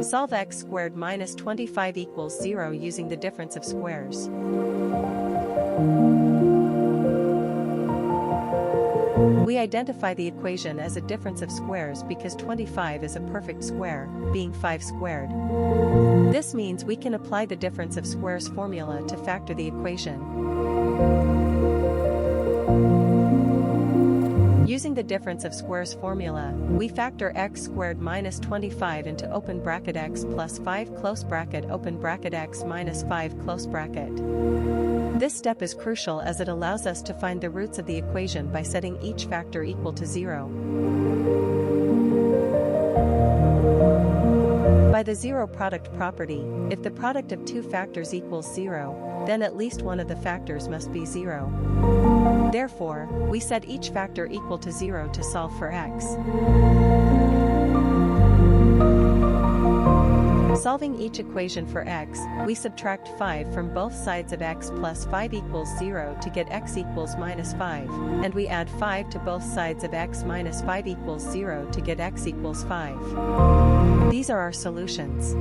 Solve x squared minus 25 equals 0 using the difference of squares. We identify the equation as a difference of squares because 25 is a perfect square, being 5 squared. This means we can apply the difference of squares formula to factor the equation. Using the difference of squares formula, we factor x squared minus 25 into open bracket x plus 5 close bracket open bracket x minus 5 close bracket. This step is crucial as it allows us to find the roots of the equation by setting each factor equal to 0. By the zero product property, if the product of two factors equals 0, then at least one of the factors must be 0. Therefore, we set each factor equal to 0 to solve for x. Solving each equation for x, we subtract 5 from both sides of x plus 5 equals 0 to get x equals minus 5, and we add 5 to both sides of x minus 5 equals 0 to get x equals 5. These are our solutions.